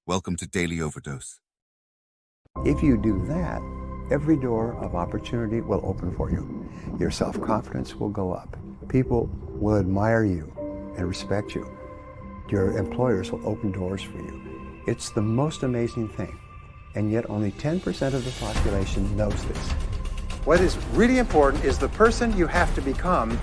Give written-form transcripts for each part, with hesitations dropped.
Welcome to Daily Overdose. If you do that, every door of opportunity will open for you. Your self-confidence will go up. People will admire you and respect you. Your employers will open doors for you. It's the most amazing thing. And yet only 10% of the population knows this. What is really important is the person you have to become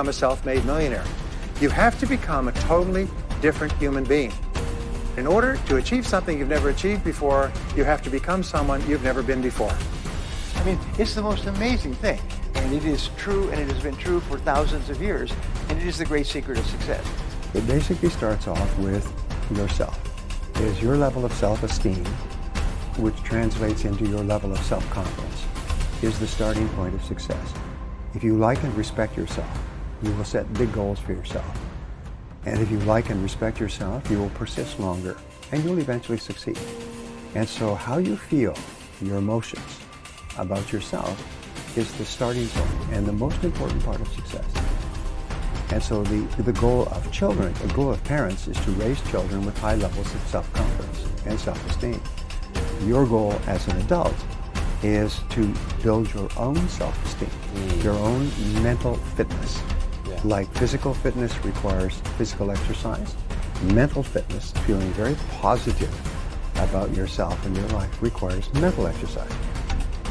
a self-made millionaire. You have to become a totally different human being. In order to achieve something you've never achieved before, you have to become someone you've never been before. I mean, it's the most amazing thing. And it is true, and it has been true for thousands of years. And it is the great secret of success. It basically starts off with yourself. It is your level of self-esteem, which translates into your level of self-confidence, is the starting point of success. If you like and respect yourself, you will set big goals for yourself. And if you like and respect yourself, you will persist longer, and you'll eventually succeed. And so how you feel, your emotions about yourself, is the starting point and the most important part of success. And so the goal of children, the goal of parents, is to raise children with high levels of self-confidence and self-esteem. Your goal as an adult is to build your own self-esteem, your own mental fitness. Like physical fitness requires physical exercise, mental fitness, feeling very positive about yourself and your life, requires mental exercise.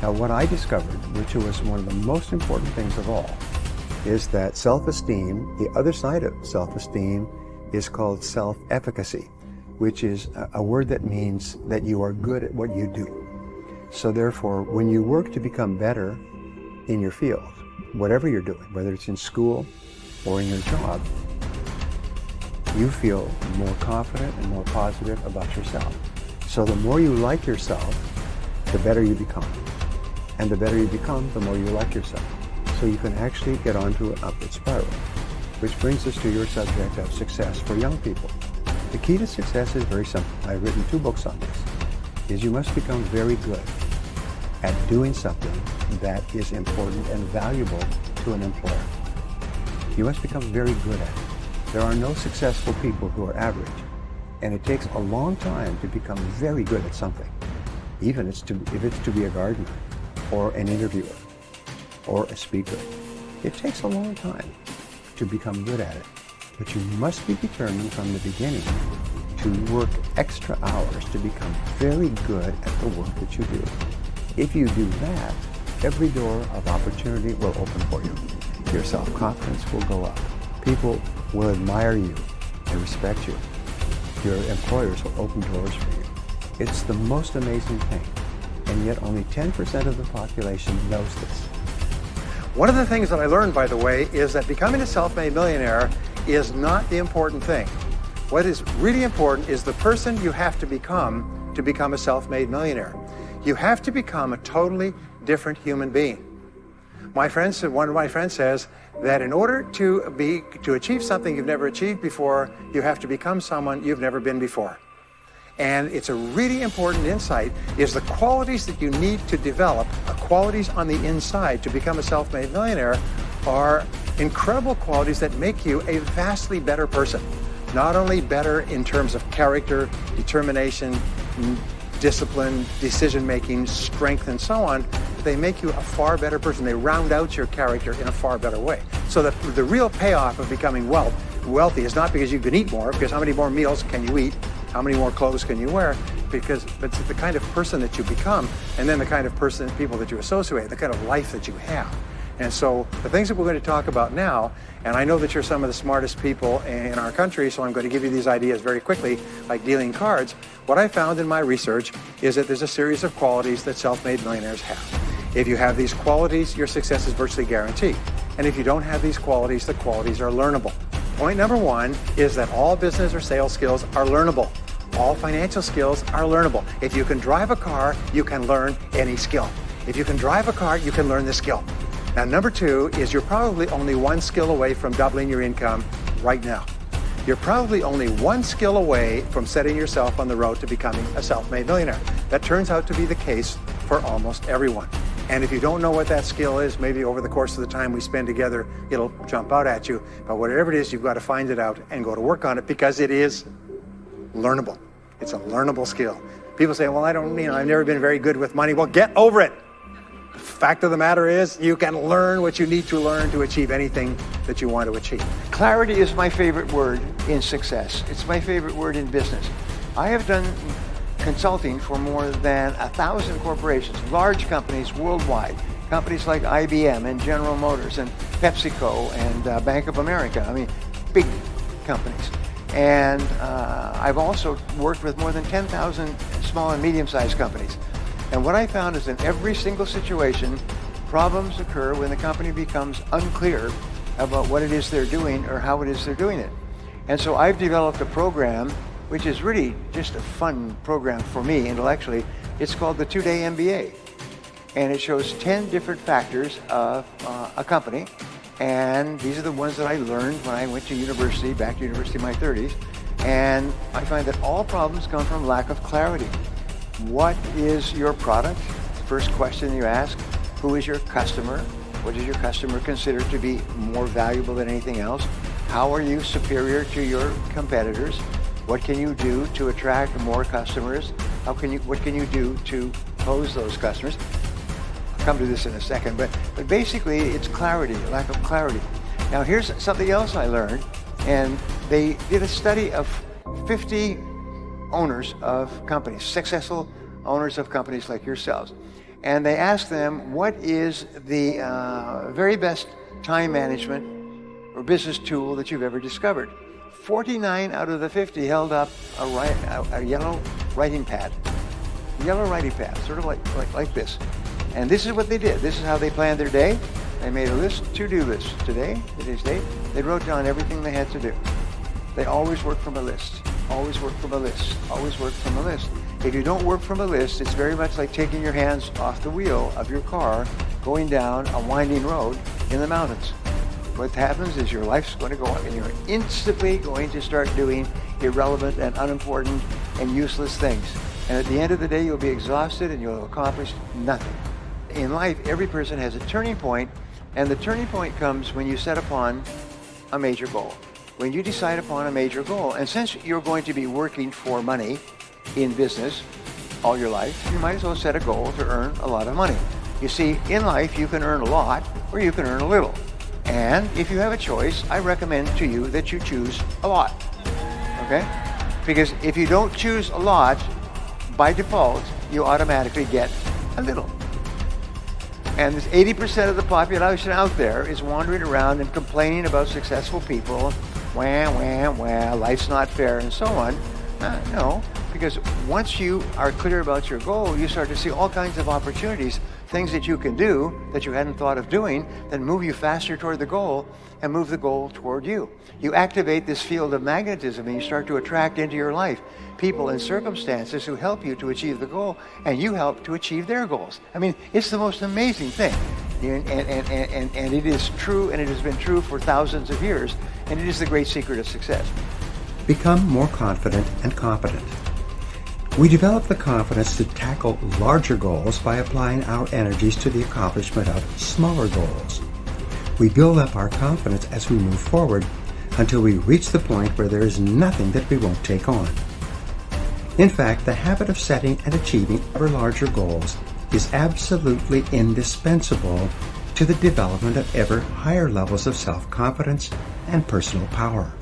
Now, what I discovered, which was one of the most important things of all, is that self-esteem, the other side of self-esteem, is called self-efficacy, which is a word that means that you are good at what you do. So therefore, when you work to become better in your field, whatever you're doing, whether it's in school or in your job, you feel more confident and more positive about yourself. So the more you like yourself, the better you become. And the better you become, the more you like yourself. So you can actually get onto an upward spiral. Which brings us to your subject of success for young people. The key to success is very simple. I've written 2 books on this. Is you must become very good at doing something that is important and valuable to an employer. You must become very good at it. There are no successful people who are average, and it takes a long time to become very good at something, even if it's to be a gardener, or an interviewer, or a speaker. It takes a long time to become good at it, but you must be determined from the beginning to work extra hours to become very good at the work that you do. If you do that, every door of opportunity will open for you. Your self-confidence will go up. People will admire you and respect you. Your employers will open doors for you. It's the most amazing thing, and yet only 10% of the population knows this. One of the things that I learned, by the way, is that becoming a self-made millionaire is not the important thing. What is really important is the person you have to become a self-made millionaire. You have to become a totally different human being. One of my friends says that in order to achieve something you've never achieved before, you have to become someone you've never been before. And it's a really important insight, is the qualities that you need to develop, qualities on the inside to become a self-made millionaire, are incredible qualities that make you a vastly better person. Not only better in terms of character, determination, discipline, decision-making, strength, and so on, they make you a far better person. They round out your character in a far better way. So that the real payoff of becoming wealthy is not because you can eat more, because how many more meals can you eat? How many more clothes can you wear? But it's the kind of person that you become, and then the kind of people that you associate, the kind of life that you have. And so the things that we're going to talk about now, and I know that you're some of the smartest people in our country, so I'm going to give you these ideas very quickly, like dealing cards. What I found in my research is that there's a series of qualities that self-made millionaires have. If you have these qualities, your success is virtually guaranteed. And if you don't have these qualities, the qualities are learnable. Point number 1 is that all business or sales skills are learnable. All financial skills are learnable. If you can drive a car, you can learn any skill. If you can drive a car, you can learn this skill. Now, number 2 is you're probably only 1 skill away from doubling your income right now. You're probably only 1 skill away from setting yourself on the road to becoming a self-made millionaire. That turns out to be the case for almost everyone. And if you don't know what that skill is, maybe over the course of the time we spend together, it'll jump out at you. But whatever it is, you've got to find it out and go to work on it, because it is learnable. It's a learnable skill. People say, well, I've never been very good with money. Well, get over it. The fact of the matter is, you can learn what you need to learn to achieve anything that you want to achieve. Clarity is my favorite word in success. It's my favorite word in business. I have done consulting for more than 1,000 corporations, large companies worldwide, companies like IBM and General Motors and PepsiCo and Bank of America. I mean, big companies. And I've also worked with more than 10,000 small and medium-sized companies. And what I found is in every single situation, problems occur when the company becomes unclear about what it is they're doing or how it is they're doing it. And so I've developed a program which is really just a fun program for me intellectually. It's called the 2-Day MBA. And it shows 10 different factors of a company. And these are the ones that I learned when I went to university, back to university in my 30s. And I find that all problems come from lack of clarity. What is your product? First question you ask. Who is your customer? What does your customer consider to be more valuable than anything else? How are you superior to your competitors? What can you do to attract more customers? What can you do to close those customers? I'll come to this in a second, but basically it's clarity, lack of clarity. Now here's something else I learned, and they did a study of 50 owners of companies, successful owners of companies like yourselves. And they asked them, what is the very best time management or business tool that you've ever discovered? 49 out of the 50 held up a yellow writing pad. Yellow writing pad, sort of like this. And this is what they did. This is how they planned their day. They made a list, to-do list. Today, today's date, they wrote down everything they had to do. They always work from a list. Always work from a list. Always work from a list. If you don't work from a list, it's very much like taking your hands off the wheel of your car going down a winding road in the mountains. What happens is your life's going to go up and you're instantly going to start doing irrelevant and unimportant and useless things. And at the end of the day, you'll be exhausted and you'll have accomplished nothing. In life, every person has a turning point, and the turning point comes when you set upon a major goal. When you decide upon a major goal, and since you're going to be working for money in business all your life, you might as well set a goal to earn a lot of money. You see, in life, you can earn a lot or you can earn a little. And if you have a choice, I recommend to you that you choose a lot, okay? Because if you don't choose a lot, by default, you automatically get a little. And this 80% of the population out there is wandering around and complaining about successful people, life's not fair, and so on. No, because once you are clear about your goal, you start to see all kinds of opportunities, things that you can do that you hadn't thought of doing, that move you faster toward the goal and move the goal toward you. You activate this field of magnetism and you start to attract into your life people and circumstances who help you to achieve the goal, and you help to achieve their goals. I mean, it's the most amazing thing. And it is true, and it has been true for thousands of years, and it is the great secret of success. Become more confident and competent. We develop the confidence to tackle larger goals by applying our energies to the accomplishment of smaller goals. We build up our confidence as we move forward until we reach the point where there is nothing that we won't take on. In fact, the habit of setting and achieving ever larger goals is absolutely indispensable to the development of ever higher levels of self-confidence and personal power.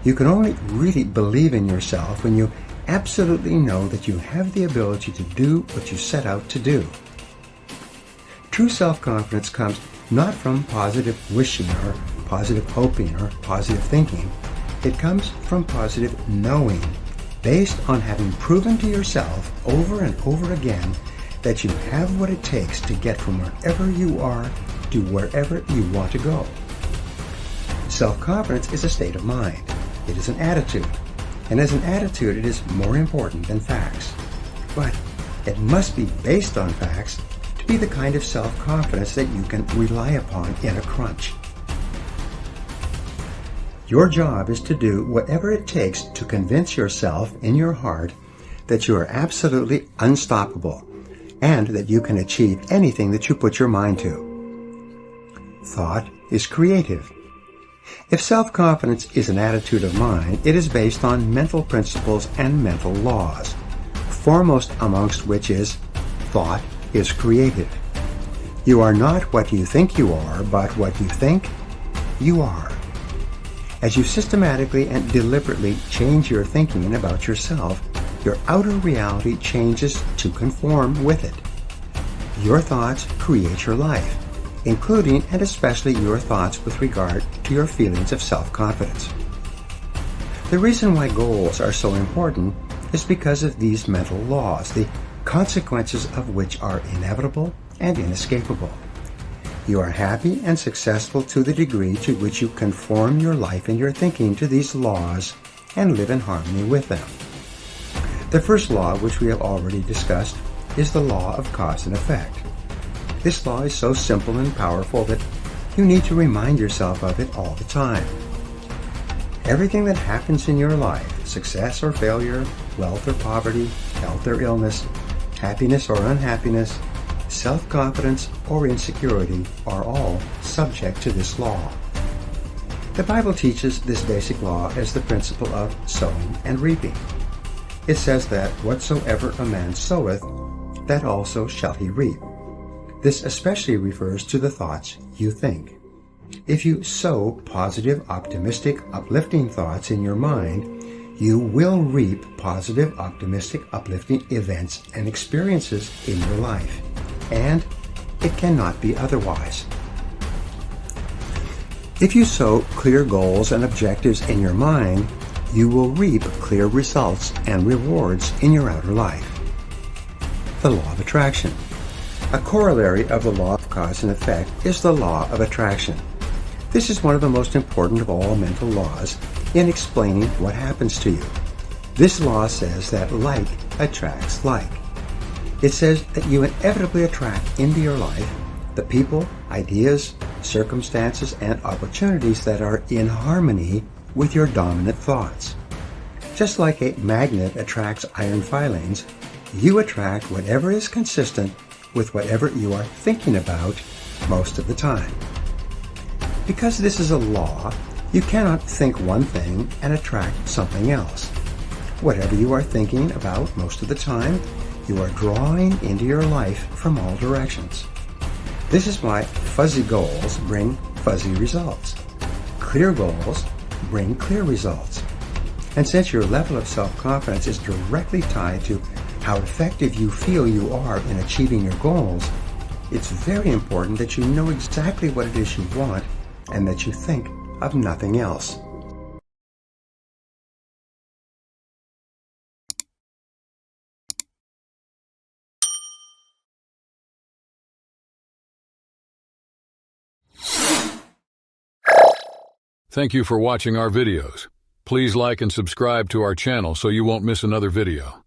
You can only really believe in yourself when you absolutely know that you have the ability to do what you set out to do. True self-confidence comes not from positive wishing or positive hoping or positive thinking. It comes from positive knowing, based on having proven to yourself over and over again that you have what it takes to get from wherever you are to wherever you want to go. Self-confidence is a state of mind. It is an attitude. And as an attitude, it is more important than facts. But it must be based on facts to be the kind of self-confidence that you can rely upon in a crunch. Your job is to do whatever it takes to convince yourself in your heart that you are absolutely unstoppable and that you can achieve anything that you put your mind to. Thought is creative. If self-confidence is an attitude of mind, it is based on mental principles and mental laws, foremost amongst which is thought is creative. You are not what you think you are, but what you think you are. As you systematically and deliberately change your thinking about yourself, your outer reality changes to conform with it. Your thoughts create your life, including and especially your thoughts with regard to your feelings of self-confidence. The reason why goals are so important is because of these mental laws, the consequences of which are inevitable and inescapable. You are happy and successful to the degree to which you conform your life and your thinking to these laws and live in harmony with them. The first law, which we have already discussed, is the law of cause and effect. This law is so simple and powerful that you need to remind yourself of it all the time. Everything that happens in your life, success or failure, wealth or poverty, health or illness, happiness or unhappiness, self-confidence or insecurity, are all subject to this law. The Bible teaches this basic law as the principle of sowing and reaping. It says that whatsoever a man soweth, that also shall he reap. This especially refers to the thoughts you think. If you sow positive, optimistic, uplifting thoughts in your mind, you will reap positive, optimistic, uplifting events and experiences in your life. And it cannot be otherwise. If you sow clear goals and objectives in your mind, you will reap clear results and rewards in your outer life. The law of attraction. A corollary of the law of cause and effect is the law of attraction. This is one of the most important of all mental laws in explaining what happens to you. This law says that like attracts like. It says that you inevitably attract into your life the people, ideas, circumstances, and opportunities that are in harmony with your dominant thoughts. Just like a magnet attracts iron filings, you attract whatever is consistent with whatever you are thinking about most of the time. Because this is a law, you cannot think one thing and attract something else. Whatever you are thinking about most of the time, you are drawing into your life from all directions. This is why fuzzy goals bring fuzzy results. Clear goals bring clear results. And since your level of self-confidence is directly tied to how effective you feel you are in achieving your goals, it's very important that you know exactly what it is you want and that you think of nothing else. Thank you for watching our videos. Please like and subscribe to our channel so you won't miss another video.